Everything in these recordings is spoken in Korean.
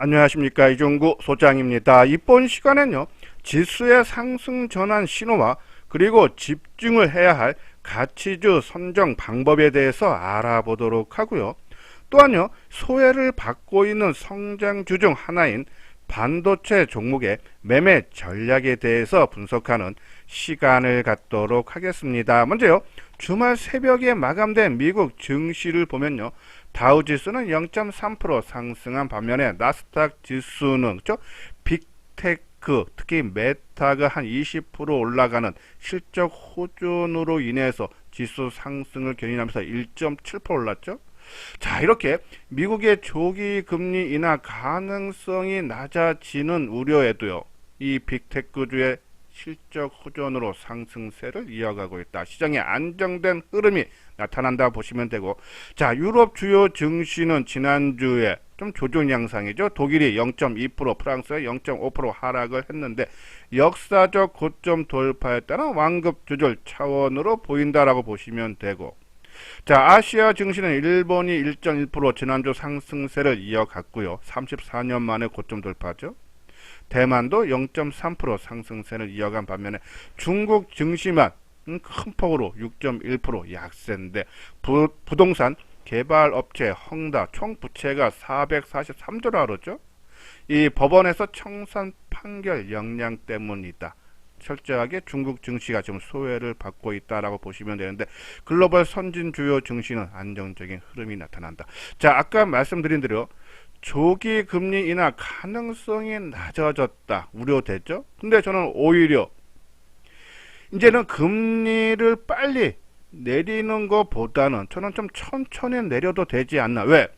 안녕하십니까, 이종구 소장입니다. 이번 시간엔요, 지수의 상승 전환 신호와 그리고 집중을 해야 할 가치주 선정 방법에 대해서 알아보도록 하고요. 또한요, 소외를 받고 있는 성장주 중 하나인 반도체 종목의 매매 전략에 대해서 분석하는 시간을 갖도록 하겠습니다. 먼저요, 주말 새벽에 마감된 미국 증시를 보면요, 다우지수는 0.3% 상승한 반면에 나스닥 지수는 빅테크, 특히 메타가 한 20% 올라가는 실적 호전으로 인해서 지수 상승을 견인하면서 1.7% 올랐죠. 자, 이렇게 미국의 조기 금리 인하 가능성이 낮아지는 우려에도요, 이 빅테크주의 실적 호전으로 상승세를 이어가고 있다. 시장에 안정된 흐름이 나타난다 보시면 되고, 자, 유럽 주요 증시는 지난주에 좀 조정 양상이죠. 독일이 0.2%, 프랑스가 0.5% 하락을 했는데 역사적 고점 돌파에 따른 완급 조절 차원으로 보인다라고 보시면 되고, 자, 아시아 증시는 일본이 1.1% 지난주 상승세를 이어갔고요. 34년 만에 고점 돌파죠. 대만도 0.3% 상승세를 이어간 반면에 중국 증시만 큰 폭으로 6.1% 약세인데, 부동산 개발업체 헝다 총 부채가 443조라죠. 이 법원에서 청산 판결 영향 때문이다. 철저하게 중국 증시가 지금 소외를 받고 있다라고 보시면 되는데, 글로벌 선진 주요 증시는 안정적인 흐름이 나타난다. 자, 아까 말씀드린 대로 조기 금리 인하 가능성이 낮아졌다 우려되죠. 근데 저는 오히려 이제는 금리를 빨리 내리는 것보다는 저는 좀 천천히 내려도 되지 않나. 왜?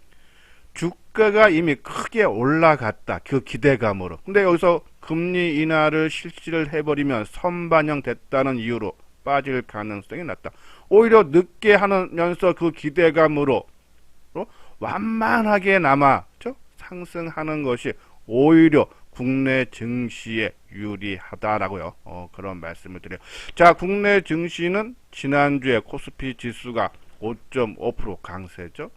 주가가 이미 크게 올라갔다, 그 기대감으로. 근데 여기서 금리 인하를 실시를 해버리면 선반영 됐다는 이유로 빠질 가능성이 낮다. 오히려 늦게 하면서 그 기대감으로 완만하게 남아죠, 상승하는 것이 오히려 국내 증시에 유리하다라고요. 그런 말씀을 드려요. 자, 국내 증시는 지난주에 코스피 지수가 5.5% 강세죠.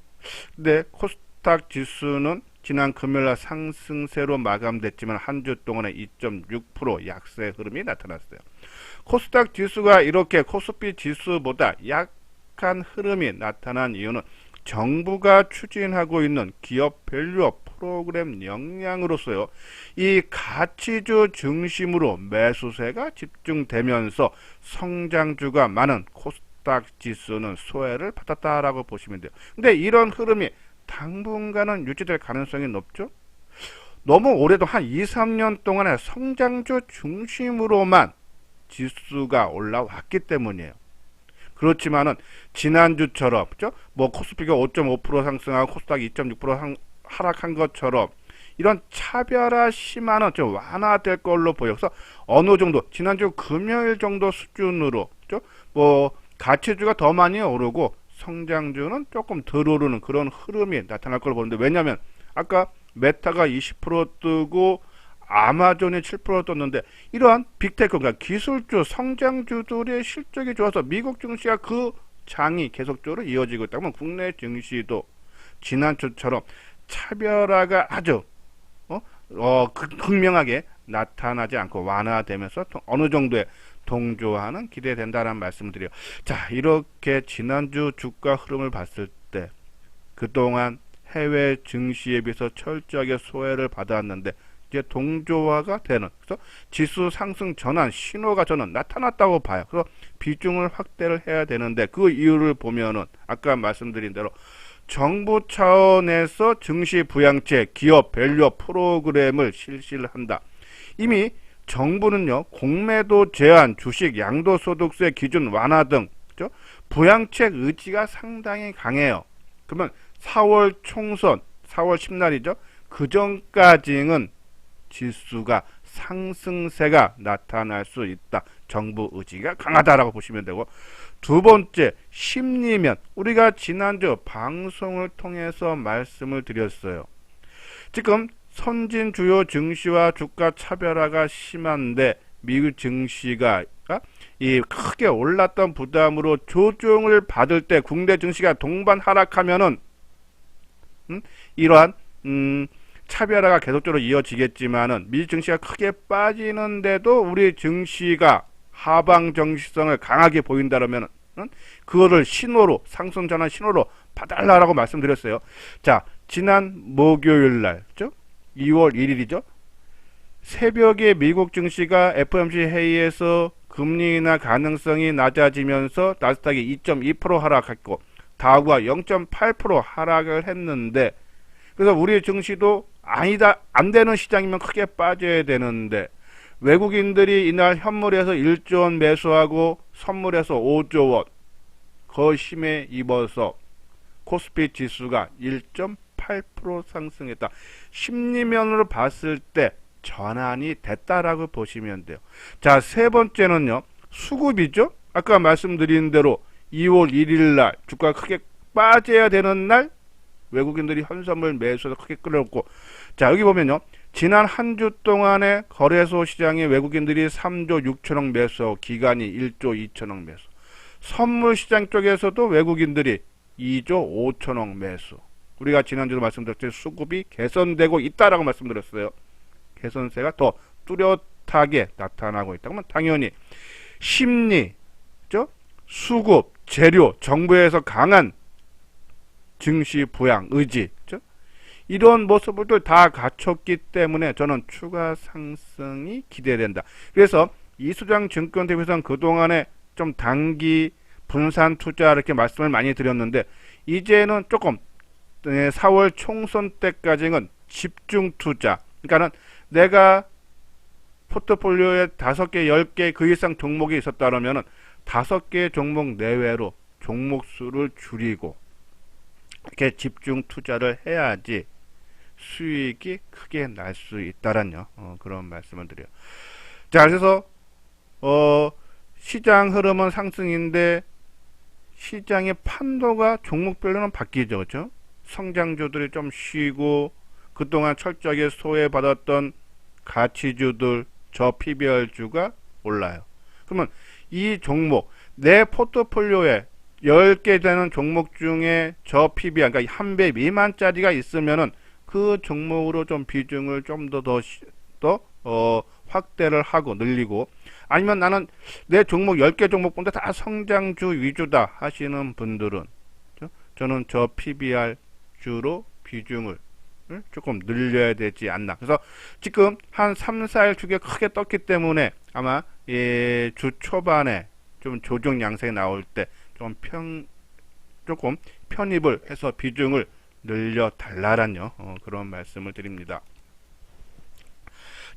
근데 코스닥 지수는 지난 금요일날 상승세로 마감됐지만 한 주 동안에 2.6% 약세 흐름이 나타났어요. 코스닥 지수가 이렇게 코스피 지수보다 약한 흐름이 나타난 이유는 정부가 추진하고 있는 기업 밸류업 프로그램 영향으로서요, 이 가치주 중심으로 매수세가 집중되면서 성장주가 많은 코스닥 지수는 소외를 받았다라고 보시면 돼요. 근데 이런 흐름이 당분간은 유지될 가능성이 높죠. 너무 오래도 한 2, 3년 동안에 성장주 중심으로만 지수가 올라왔기 때문이에요. 그렇지만은 지난주처럼 뭐 코스피가 5.5% 상승하고 코스닥 2.6% 하락한 것처럼 이런 차별화 심화는 좀 완화될 걸로 보여서 어느 정도 지난주 금요일 정도 수준으로 뭐 가치주가 더 많이 오르고 성장주는 조금 덜 오르는 그런 흐름이 나타날 걸로 보는데, 왜냐하면 아까 메타가 20% 뜨고 아마존이 7% 떴는데 이러한 빅테크, 그러니까 기술주 성장주들의 실적이 좋아서 미국 증시가 그 장이 계속적으로 이어지고 있다면 국내 증시도 지난주처럼 차별화가 아주 극명하게 나타나지 않고 완화되면서 어느 정도의 동조하는 기대된다는 말씀을 드려요. 자, 이렇게 지난주 주가 흐름을 봤을 때 그동안 해외 증시에 비해서 철저하게 소외를 받았는데 이제 동조화가 되는, 그래서 지수 상승 전환 신호가 저는 나타났다고 봐요. 그래서 비중을 확대를 해야 되는데 그 이유를 보면은 아까 말씀드린 대로 정부 차원에서 증시 부양책 기업 밸류업 프로그램을 실시를 한다. 이미 정부는요, 공매도 제한, 주식 양도소득세 기준 완화 등 부양책 의지가 상당히 강해요. 그러면 4월 총선 4월 10날이죠. 그 전까지는 지수가 상승세가 나타날 수 있다. 정부 의지가 강하다라고 보시면 되고, 두 번째 심리면 우리가 지난주 방송을 통해서 말씀을 드렸어요. 지금 선진 주요 증시와 주가 차별화가 심한데 미국 증시가 이 크게 올랐던 부담으로 조정을 받을 때 국내 증시가 동반 하락하면은 이러한 차별화가 계속적으로 이어지겠지만은 미 증시가 크게 빠지는데도 우리 증시가 하방 정시성을 강하게 보인다라면 그거를 신호로 상승 전환 신호로 봐달라고 말씀드렸어요. 자, 지난 목요일 날, 그죠? 2월 1일이죠. 새벽에 미국 증시가 FOMC 회의에서 금리 인하 가능성이 낮아지면서 나스닥이 2.2% 하락했고 다우가 0.8% 하락을 했는데, 그래서 우리 증시도 아니다, 안 되는 시장이면 크게 빠져야 되는데 외국인들이 이날 현물에서 1조 원 매수하고 선물에서 5조 원 거심에 입어서 코스피 지수가 1.8% 상승했다. 심리면으로 봤을 때 전환이 됐다라고 보시면 돼요. 자, 세 번째는요, 수급이죠. 아까 말씀드린 대로 2월 1일 날 주가가 크게 빠져야 되는 날 외국인들이 현선물 매수해서 크게 끌어올고, 자, 여기 보면요, 지난 한 주 동안에 거래소 시장에 외국인들이 3조 6천억 매수, 기관이 1조 2천억 매수, 선물 시장 쪽에서도 외국인들이 2조 5천억 매수. 우리가 지난주도 말씀드렸듯이 수급이 개선되고 있다라고 말씀드렸어요. 개선세가 더 뚜렷하게 나타나고 있다. 그러면 당연히 심리, 수급, 재료, 정부에서 강한 증시 부양 의지, 이런 모습을 다 갖췄기 때문에 저는 추가 상승이 기대된다. 그래서 이수장 증권대표에서는 그동안에 좀 단기 분산 투자 이렇게 말씀을 많이 드렸는데, 이제는 조금 4월 총선 때까지는 집중 투자, 그러니까는 내가 포트폴리오에 5개, 10개 그 이상 종목이 있었다면은 5개 종목 내외로 종목 수를 줄이고 이렇게 집중 투자를 해야지 수익이 크게 날 수 있다라는 그런 말씀을 드려요. 자, 그래서 시장 흐름은 상승인데 시장의 판도가 종목별로는 바뀌죠. 그렇죠? 성장주들이 좀 쉬고 그동안 철저하게 소외받았던 가치주들, 저PBR주가 올라요. 그러면 이 종목, 내 포트폴리오에 10개 되는 종목 중에 저PBR, 그러니까 한 배 미만짜리가 있으면은 그 종목으로 좀 비중을 좀 더 확대를 하고 늘리고, 아니면 나는 내 종목 10개 종목보다 다 성장주 위주다 하시는 분들은 저는 저PBR 주로 비중을 조금 늘려야 되지 않나. 그래서 지금 한 3, 4일 주가 크게 떴기 때문에 아마 주 초반에 좀 조정 양상이 나올 때 조금 편입을 해서 비중을 늘려 달라라는 그런 말씀을 드립니다.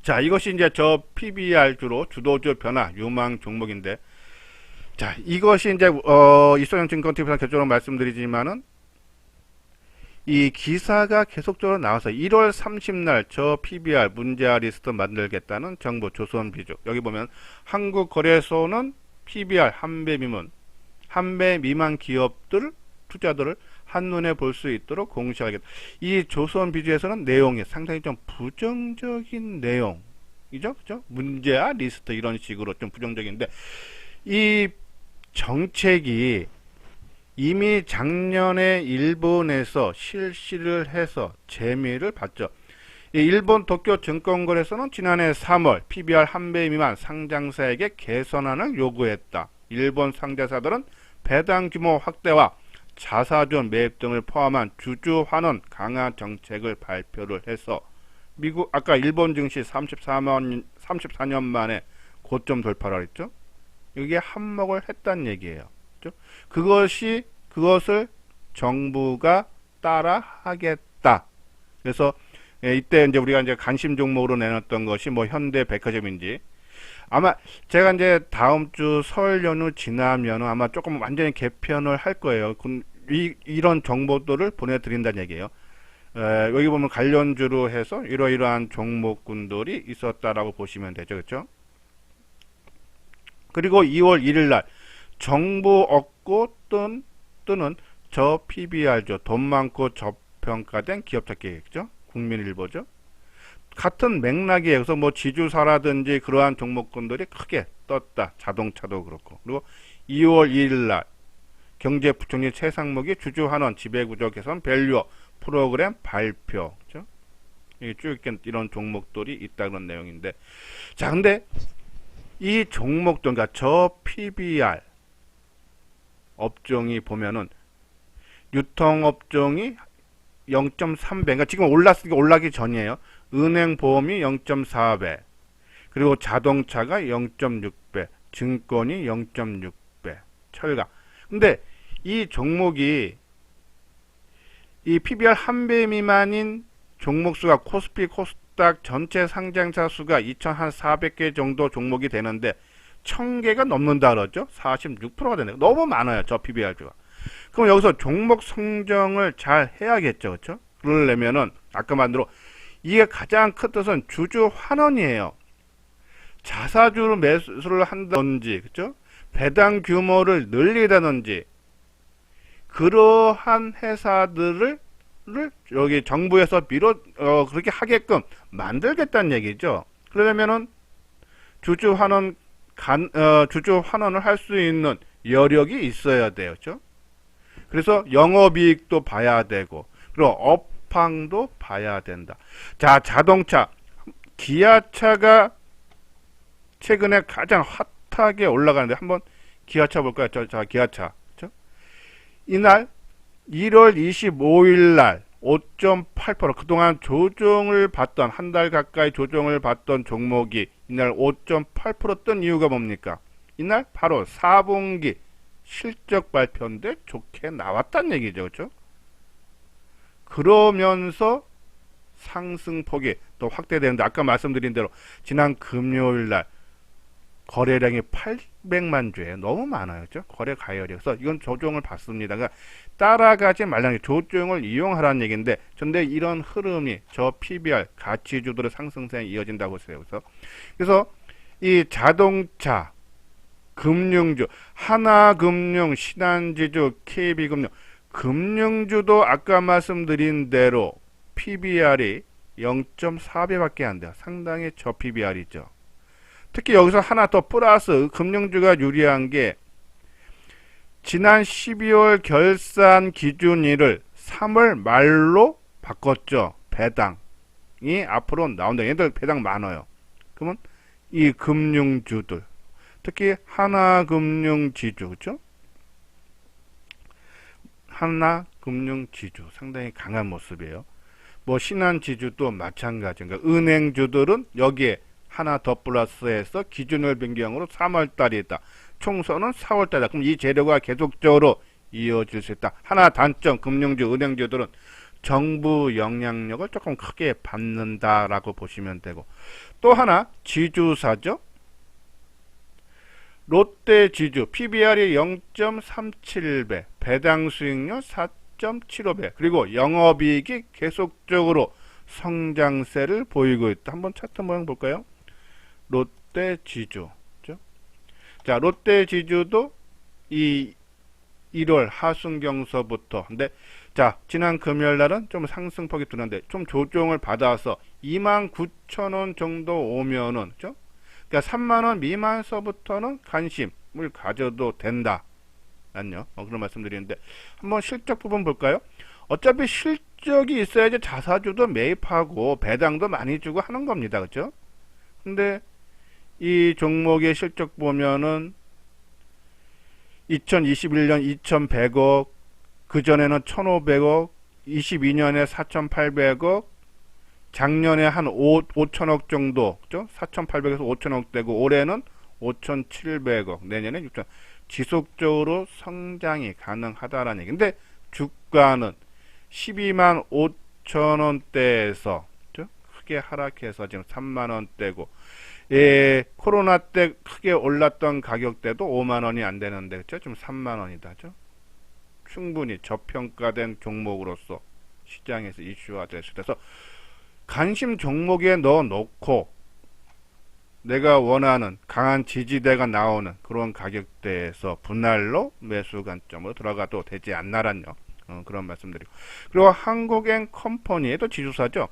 자, 이것이 이제 저 PBR 주로 주도주 변화 유망 종목인데, 자, 이것이 이제 이소영 증권TV에서 결정으로 말씀드리지만은 이 기사가 계속적으로 나와서 1월 30날 저 PBR 문제아 리스트 만들겠다는 정부 조선비주, 여기 보면 한국거래소는 PBR 한 배 미만 기업들 투자들을 한눈에 볼 수 있도록 공시하겠다. 이 조선비주에서는 내용이 상당히 좀 부정적인 내용이죠. 그죠? 문제아 리스트 이런 식으로 좀 부정적인데, 이 정책이 이미 작년에 일본에서 실시를 해서 재미를 봤죠. 일본 도쿄 증권거래소는 지난해 3월 PBR 한 배 미만 상장사에게 개선안을 요구했다. 일본 상장사들은 배당 규모 확대와 자사주 매입 등을 포함한 주주 환원 강화 정책을 발표를 해서 미국, 아까 일본 증시 34년 만에 고점 돌파를 했죠. 이게 한몫을 했다는 얘기예요. 그것을 정부가 따라 하겠다. 그래서 이때 이제 우리가 이제 관심 종목으로 내놨던 것이 뭐 현대백화점인지, 아마 제가 이제 다음 주 설 연휴 지나면 아마 조금 완전히 개편을 할 거예요. 이런 정보들을 보내드린다는 얘기예요. 여기 보면 관련주로 해서 이러이러한 종목군들이 있었다라고 보시면 되죠. 그렇죠? 그리고 2월 1일 날 정보 얻고 뜨는 저 PBR죠. 돈 많고 저평가된 기업 찾기겠죠. 국민일보죠. 같은 맥락이에요. 그래서 뭐 지주사라든지 그러한 종목군들이 크게 떴다. 자동차도 그렇고. 그리고 2월 2일 날 경제부총리 최상목이 주주환원 지배구조 개선 밸류업 프로그램 발표. 그렇죠? 쭉 이런 종목들이 있다 그런 내용인데, 자 근데 이 종목들, 그러니까 저 PBR 업종이 보면은 유통업종이 0.3배, 그러니까 지금 올랐으니까 올라기 전이에요. 은행보험이 0.4배, 그리고 자동차가 0.6배, 증권이 0.6배, 철강. 근데 이 종목이 이 PBR 한 배 미만인 종목 수가 코스피 코스닥 전체 상장사 수가 2,400개 정도 종목이 되는데 1,000개가 넘는다 그러죠. 46%가 되네요. 너무 많아요, 저 PBR주가. 그럼 여기서 종목 선정을 잘 해야겠죠, 그렇죠? 그러려면은 아까 말대로 이게 가장 큰 뜻은 주주 환원이에요. 자사주로 매수를 한다든지, 그렇죠? 배당 규모를 늘리다든지, 그러한 회사들을 여기 정부에서 그렇게 하게끔 만들겠다는 얘기죠. 그러려면은 주주 환원 주주 환원을 할 수 있는 여력이 있어야 돼요, 그렇죠? 그래서 영업이익도 봐야 되고, 그리고 업황도 봐야 된다. 자, 자동차, 기아차가 최근에 가장 핫하게 올라가는데 한번 기아차 볼까요? 자, 기아차. 그렇죠? 이날 1월 25일 날 5.8% 그동안 조정을 받던, 한 달 가까이 조정을 받던 종목이 이날 5.8% 뜬 이유가 뭡니까? 이날 바로 4분기 실적 발표인데 좋게 나왔다는 얘기죠. 그렇죠? 그러면서 상승폭이 또 확대되는데, 아까 말씀드린 대로 지난 금요일 날 거래량이 800만 주예요. 너무 많아요. 그렇죠? 거래 가열이. 그래서 이건 조정을 받습니다. 그러니까 따라가지 말라는 게, 조정을 이용하라는 얘기인데, 근데 이런 흐름이 저 PBR 가치주들의 상승세에 이어진다고 했어요. 그래서 이 자동차, 금융주, 하나금융, 신한지주, KB금융, 금융주도 아까 말씀드린 대로 PBR이 0.4배밖에 안 돼요. 상당히 저 PBR이죠. 특히 여기서 하나 더 플러스 금융주가 유리한 게, 지난 12월 결산 기준일을 3월 말로 바꿨죠. 배당이 앞으로 나온다. 얘들 배당 많아요. 그러면 이 금융주들, 특히 하나금융지주, 그렇죠? 하나금융지주 상당히 강한 모습이에요. 뭐 신한지주도 마찬가지. 그러니까 은행주들은 여기에 하나 더 플러스해서 기준을 변경으로 3월달이다. 총선은 4월달이다. 그럼 이 재료가 계속적으로 이어질 수 있다. 하나 단점, 금융주, 은행주들은 정부 영향력을 조금 크게 받는다라고 보시면 되고, 또 하나 지주사죠. 롯데지주 PBR이 0.37배, 배당 수익률 4.75배, 그리고 영업이익이 계속적으로 성장세를 보이고 있다. 한번 차트 모양 볼까요? 롯데지주. 그렇죠? 자, 롯데지주도 이 1월 하순경서부터, 근데 자, 지난 금요일 날은 좀 상승폭이 두는데 좀 조정을 받아서 29,000원 정도 오면은, 그렇죠? 그러니까 3만원 미만서부터는 관심을 가져도 된다. 라는 그런 말씀드리는데, 한번 실적 부분 볼까요? 어차피 실적이 있어야지 자사주도 매입하고 배당도 많이 주고 하는 겁니다. 그렇죠? 근데 이 종목의 실적 보면은 2021년 2100억, 그전에는 1500억, 22년에 4800억, 작년에 한 5천억 정도, 그죠? 4,800에서 5천억 되고, 올해는 5,700억, 내년에 6천. 지속적으로 성장이 가능하다라는 얘기. 근데 주가는 12만 5천 원대에서 크게 하락해서 지금 3만 원대고, 예, 코로나 때 크게 올랐던 가격대도 5만 원이 안 되는데, 그죠? 지금 3만 원이다, 죠? 충분히 저평가된 종목으로서 시장에서 이슈화 될 수 있어서 관심 종목에 넣어 놓고 내가 원하는 강한 지지대가 나오는 그런 가격대에서 분할로 매수 관점으로 들어가도 되지 않나란요. 그런 말씀드리고, 그리고 한국엔컴퍼니에도 지주사죠.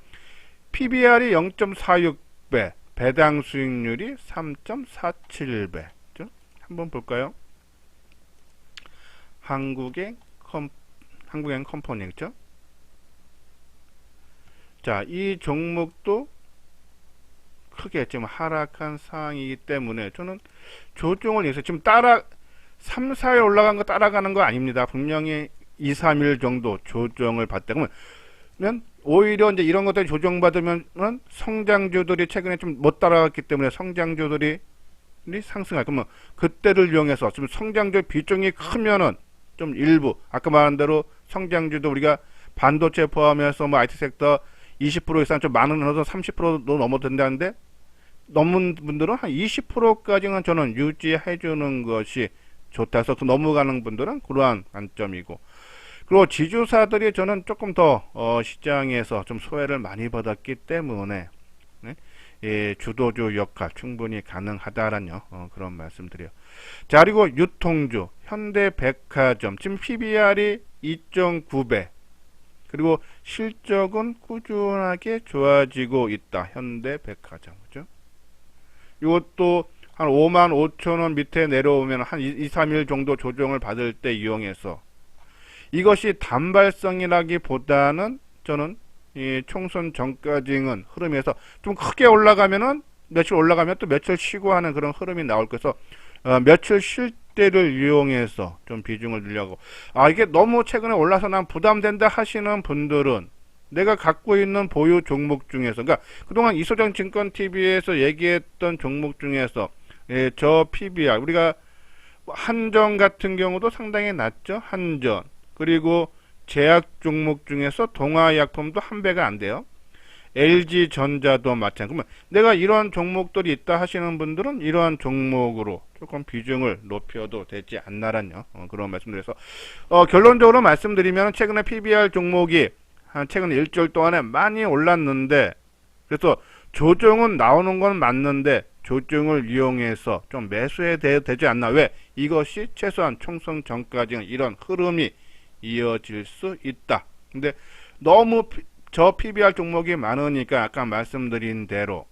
PBR이 0.46배, 배당 수익률이 3.47배. 한번 볼까요? 한국엔컴퍼니, 그죠? 자, 이 종목도 크게 지금 하락한 상황이기 때문에 저는 조정을 해서 지금 3, 4일 올라간 거 따라가는 거 아닙니다. 분명히 2, 3일 정도 조정을 받다 그러면 오히려 이제 이런 것들이 조정받으면 성장주들이 최근에 좀 못 따라갔기 때문에 성장주들이 상승할 거면 그때를 이용해서 지금 성장주 비중이 크면은 좀 일부 아까 말한 대로 성장주도 우리가 반도체 포함해서 뭐 IT 섹터 20% 이상 좀 많은 hơn 30%도 넘어도 된다는데 넘은 분들은 한 20%까지는 저는 유지해 주는 것이 좋다 해서 넘어가는 분들은 그러한 관점이고, 그리고 지주사들이 저는 조금 더 시장에서 좀 소외를 많이 받았기 때문에 네? 예, 주도주 역할 충분히 가능하다라는 그런 말씀드려요. 자, 그리고 유통주 현대백화점 지금 PBR이 2.9배 그리고 실적은 꾸준하게 좋아지고 있다. 현대백화점 그죠? 이것도 한 5만 5천 원 밑에 내려오면 한 2, 3일 정도 조정을 받을 때 이용해서 이것이 단발성이라기보다는 저는 이 총선 전까지는 흐름에서 좀 크게 올라가면은 며칠 올라가면 또 며칠 쉬고 하는 그런 흐름이 나올 거여서 며칠 쉴 때를 이용해서 좀 비중을 늘려고, 이게 너무 최근에 올라서 난 부담된다 하시는 분들은 내가 갖고 있는 보유 종목 중에서, 그러니까 그동안 이소정 증권TV에서 얘기했던 종목 중에서 저 PBR 우리가 한전 같은 경우도 상당히 낮죠. 한전, 그리고 제약 종목 중에서 동아약품도 한 배가 안 돼요. LG전자도 마찬가지. 그러면 내가 이러한 종목들이 있다 하시는 분들은 이러한 종목으로 조금 비중을 높여도 되지 않나란요. 그런 말씀드려서 결론적으로 말씀드리면 최근에 PBR 종목이 한 최근 일주일 동안에 많이 올랐는데, 그래서 조정은 나오는 건 맞는데 조정을 이용해서 좀 매수해야 되지 않나. 왜? 이것이 최소한 총선 전까지는 이런 흐름이 이어질 수 있다. 근데 너무 저 PBR 종목이 많으니까 아까 말씀드린 대로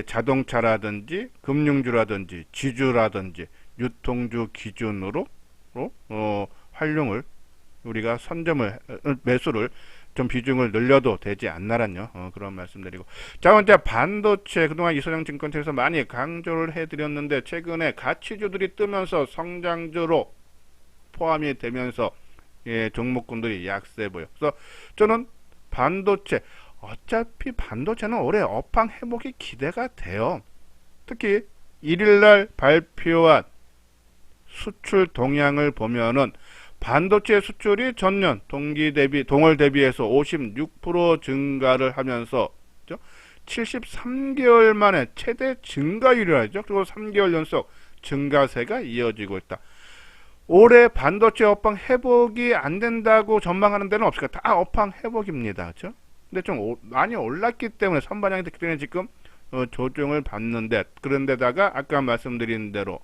자동차라든지 금융주라든지 지주라든지 유통주 기준으로 활용을 우리가 매수를 좀 비중을 늘려도 되지 않나란요. 그런 말씀드리고, 자, 먼저 반도체 그동안 이소정 증권팀에서 많이 강조를 해드렸는데 최근에 가치주들이 뜨면서 성장주로 포함이 되면서 종목군들이 약세 보여. 그래서 저는 반도체, 어차피 반도체는 올해 업황 회복이 기대가 돼요. 특히 1일날 발표한 수출 동향을 보면은 반도체 수출이 전년 동월 대비해서 56% 증가를 하면서 73개월 만에 최대 증가율이라죠. 그리고 3개월 연속 증가세가 이어지고 있다. 올해 반도체 업황 회복이 안 된다고 전망하는 데는 없을까? 다 업황 회복입니다. 그렇죠? 근데 좀 많이 올랐기 때문에 선반영이 됐기 때문에 지금 조정을 받는데, 그런데다가 아까 말씀드린 대로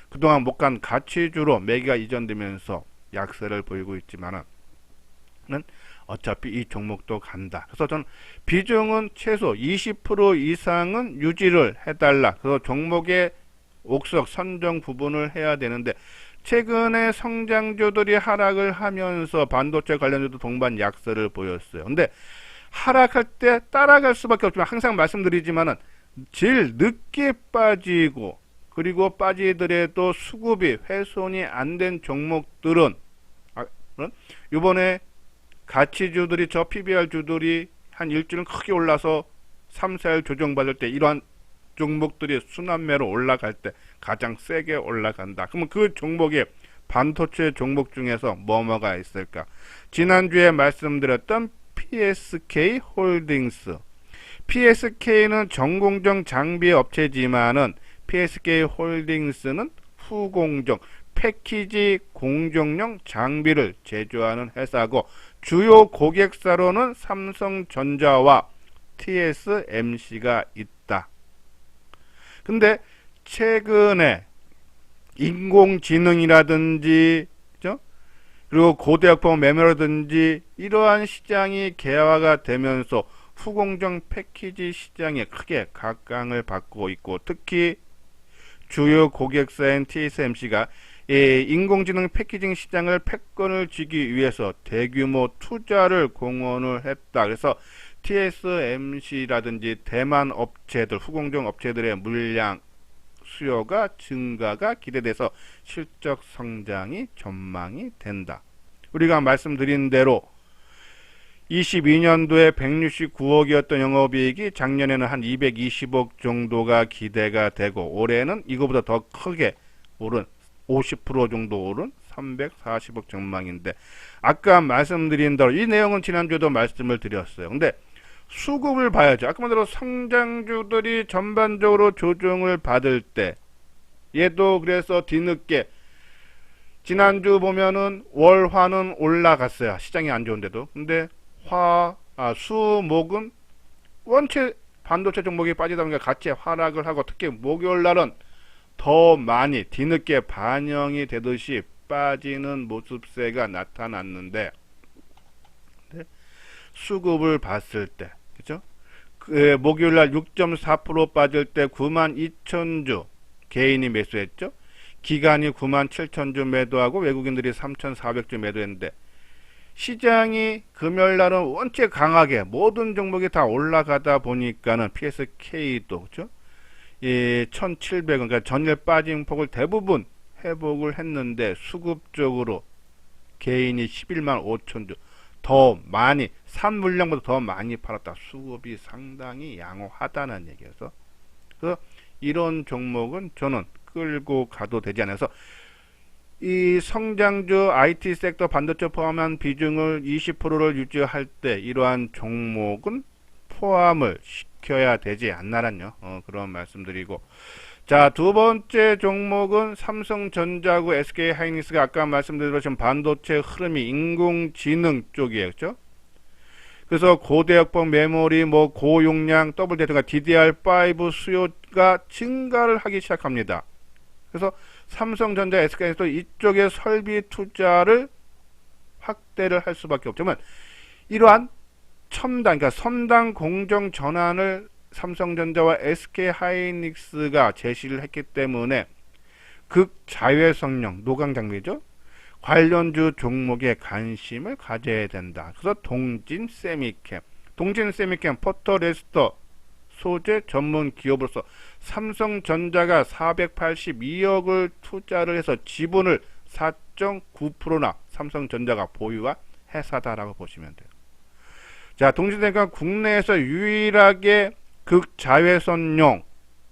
그동안 못 간 가치주로 매기가 이전되면서 약세를 보이고 있지만은 어차피 이 종목도 간다. 그래서 저는 비중은 최소 20% 이상은 유지를 해달라. 그래서 종목의 옥석 선정 부분을 해야 되는데, 최근에 성장주들이 하락을 하면서 반도체 관련주도 동반 약세를 보였어요. 근데 하락할 때 따라갈 수밖에 없지만 항상 말씀드리지만은 제일 늦게 빠지고 그리고 빠지더라도 수급이 훼손이 안 된 종목들은 이번에 가치주들이 저 PBR 주들이 한 일주일 크게 올라서 3, 4일 조정받을 때 이러한 종목들이 순환매로 올라갈 때 가장 세게 올라간다. 그러면 그 종목이 반도체 종목 중에서 뭐가 있을까? 지난주에 말씀드렸던 PSK 홀딩스. PSK는 전공정 장비 업체지만은 PSK 홀딩스는 후공정, 패키지 공정용 장비를 제조하는 회사고, 주요 고객사로는 삼성전자와 TSMC가 있다. 근데 최근에 인공지능이라든지 그리고 고대역폭 매매라든지 이러한 시장이 개화가 되면서 후공정 패키지 시장에 크게 각광을 받고 있고, 특히 주요 고객사인 TSMC가 인공지능 패키징 시장을 패권을 쥐기 위해서 대규모 투자를 공헌을 했다. 그래서 TSMC라든지 대만 업체들, 후공정 업체들의 물량 수요가 증가가 기대돼서 실적 성장이 전망이 된다. 우리가 말씀드린 대로 22년도에 169억이었던 영업이익이 작년에는 한 220억 정도가 기대가 되고 올해는 이거보다 더 크게 오른 50% 정도 오른 340억 전망인데 아까 말씀드린 대로 이 내용은 지난주에도 말씀을 드렸어요. 근데 수급을 봐야죠. 아까 말대로 성장주들이 전반적으로 조정을 받을 때 얘도 그래서 뒤늦게 지난주 보면은 월화는 올라갔어요. 시장이 안 좋은데도. 근데 수목은 원체 반도체 종목이 빠지다 보니까 같이 하락을 하고 특히 목요일 날은 더 많이 뒤늦게 반영이 되듯이 빠지는 모습세가 나타났는데 수급을 봤을 때 그죠? 목요일 날 6.4% 빠질 때 92,000주 개인이 매수했죠. 기관이 97,000주 매도하고 외국인들이 3,400주 매도했는데 시장이 금요일 날은 원체 강하게 모든 종목이 다 올라가다 보니까는 PSK도 그죠? 1,700원 그러니까 전일 빠진 폭을 대부분 회복을 했는데 수급적으로 개인이 11만 5천주 더 많이 산 물량보다 더 많이 팔았다. 수급이 상당히 양호하다는 얘기여서 그래서 이런 종목은 저는 끌고 가도 되지 않아서 이 성장주 IT 섹터 반도체 포함한 비중을 20%를 유지할 때 이러한 종목은 포함을 시켜야 되지 않나란요. 그런 말씀드리고 자, 두 번째 종목은 삼성전자하고 SK하이닉스가 아까 말씀드린 지금 반도체 흐름이 인공지능 쪽이에요. 그렇죠? 그래서 고대역법 메모리, 고용량, 더블 데이터가 DDR5 수요가 증가를 하기 시작합니다. 그래서 삼성전자, SK하이닉스도 이쪽에 설비 투자를 확대를 할 수밖에 없지만 이러한 첨단, 그러니까 선단 공정 전환을 삼성전자와 SK하이닉스가 제시를 했기 때문에 극자외선용 노광장비죠. 관련주 종목에 관심을 가져야 된다. 그래서 동진세미캠 포토레스터 소재 전문 기업으로서 삼성전자가 482억을 투자를 해서 지분을 4.9%나 삼성전자가 보유한 회사다라고 보시면 돼요. 자, 동진세미가 국내에서 유일하게 극자외선용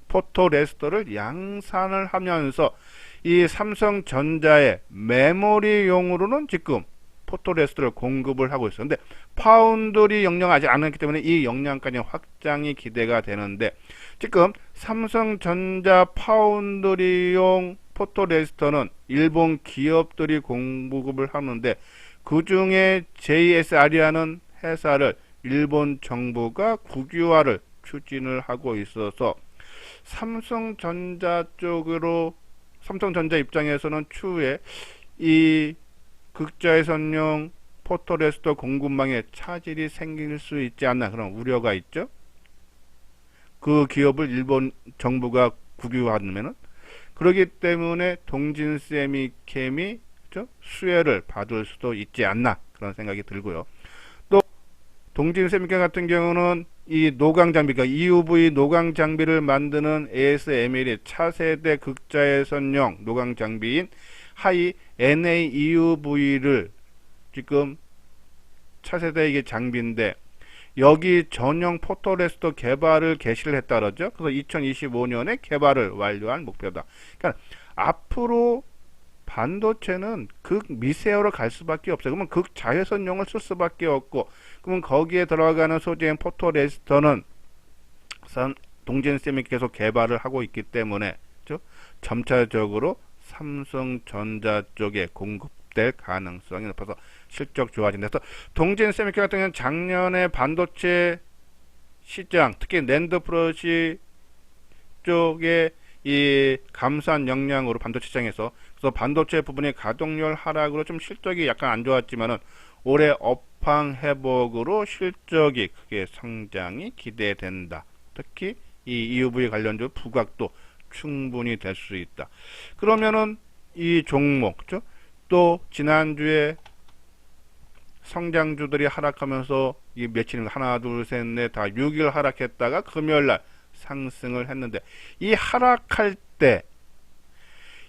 포토레스터를 양산을 하면서 이 삼성전자의 메모리용으로는 지금 포토레스터를 공급을 하고 있었는데 파운드리 역량이 아직 안 했기 때문에 이 역량까지 확장이 기대가 되는데 지금 삼성전자 파운드리용 포토레스터는 일본 기업들이 공급을 하는데 그 중에 JSR이라는 회사를 일본 정부가 국유화를 추진을 하고 있어서 삼성전자 입장에서는 추후에 이 극자외선용 포토레스터 공급망에 차질이 생길 수 있지 않나 그런 우려가 있죠. 그 기업을 일본 정부가 국유화하면은 그렇기 때문에 동진세미캠이 수혜를 받을 수도 있지 않나 그런 생각이 들고요. 또 동진세미캠 같은 경우는 이 노광장비, 그러니까 EUV 노광장비를 만드는 ASML의 차세대 극자외선용 노광장비인 하이 NAEUV를 지금 차세대 이게 장비인데 여기 전용 포토레스터 개발을 개시를 했다 그러죠. 그래서 2025년에 개발을 완료할 목표다. 그러니까 앞으로 반도체는 극미세어로 갈 수밖에 없어요. 그러면 극자외선용을 쓸 수밖에 없고 그러면 거기에 들어가는 소재인 포토레스터는 동진세미가 계속 개발을 하고 있기 때문에 점차적으로 삼성전자 쪽에 공급될 가능성이 높아서 실적 좋아진다. 그래서 동진세미카 같은 경우는 작년에 반도체 시장 특히 낸드 프로시 쪽에 이 감소한 역량으로 반도체 시장에서 그래서 반도체 부분의 가동률 하락으로 좀 실적이 약간 안 좋았지만은 올해 업황 회복으로 실적이 크게 성장이 기대된다. 특히 이 EUV 관련주 부각도 충분히 될 수 있다. 그러면은 이 종목, 그죠? 또 지난주에 성장주들이 하락하면서 이 며칠 하나 둘 셋 넷 다 6일 하락했다가 금요일날 상승을 했는데, 이 하락할 때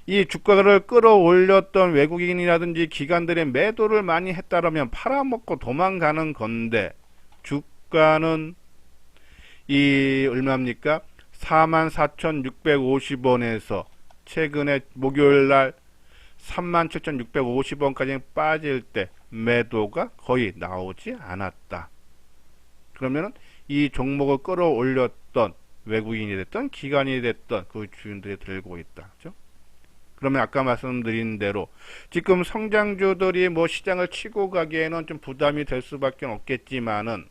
이 주가를 끌어올렸던 외국인이라든지 기관들의 매도를 많이 했다라면 팔아먹고 도망가는 건데, 주가는 이 얼마입니까? 44,650원에서 최근에 목요일날 37,650원까지 빠질 때 매도가 거의 나오지 않았다. 그러면은 이 종목을 끌어올렸던 외국인이 됐던 기관이 됐던 그 주인들이 들고 있다. 그죠? 그러면 아까 말씀드린 대로 지금 성장주들이 뭐 시장을 치고 가기에는 좀 부담이 될 수밖에 없겠지만은,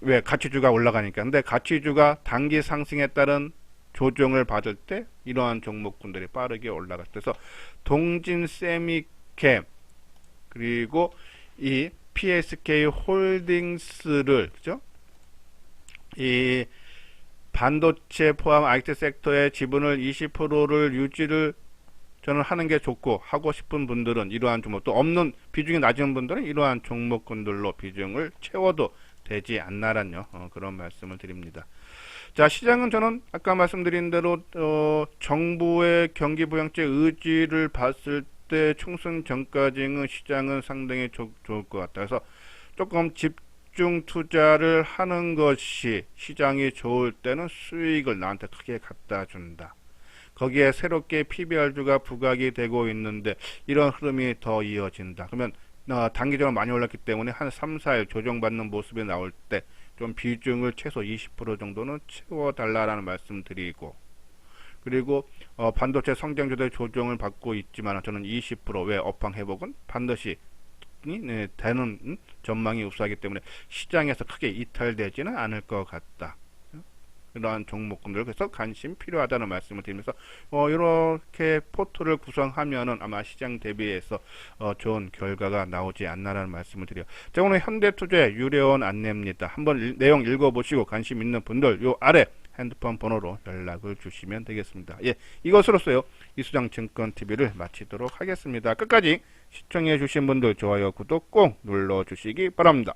왜? 가치주가 올라가니까. 근데 가치주가 단기 상승에 따른 조정을 받을 때 이러한 종목군들이 빠르게 올라갈 때, 그래서 동진 세미캠 그리고 이 PSK 홀딩스를, 그죠? 이 반도체 포함 IT 섹터의 지분을 20%를 유지를 저는 하는 게 좋고, 하고 싶은 분들은 이러한 종목, 또 없는 비중이 낮은 분들은 이러한 종목군들로 비중을 채워도 되지 않나란요. 그런 말씀을 드립니다. 자, 시장은 저는 아까 말씀드린 대로 정부의 경기 부양책 의지를 봤을 때 총선 전까지는 시장은 상당히 좋을 것 같다. 그래서 조금 집중 투자를 하는 것이, 시장이 좋을 때는 수익을 나한테 크게 갖다 준다. 거기에 새롭게 PBR주가 부각이 되고 있는데 이런 흐름이 더 이어진다. 그러면 단기적으로 많이 올랐기 때문에 한 3, 4일 조정받는 모습이 나올 때 좀 비중을 최소 20% 정도는 채워달라는 말씀 드리고, 그리고 반도체 성장주들 조정을 받고 있지만 저는 20% 왜 업황 회복은 반드시 되는 전망이 우수하기 때문에 시장에서 크게 이탈되지는 않을 것 같다. 이러한 종목군들, 그래서 관심 필요하다는 말씀을 드리면서 이렇게 포트를 구성하면은 아마 시장 대비해서 좋은 결과가 나오지 않나라는 말씀을 드려요. 자, 오늘 현대투자의 유료원 안내입니다. 한번 내용 읽어보시고 관심 있는 분들 요 아래 핸드폰 번호로 연락을 주시면 되겠습니다. 예, 이것으로써요 이수장증권TV를 마치도록 하겠습니다. 끝까지 시청해 주신 분들 좋아요, 구독 꼭 눌러주시기 바랍니다.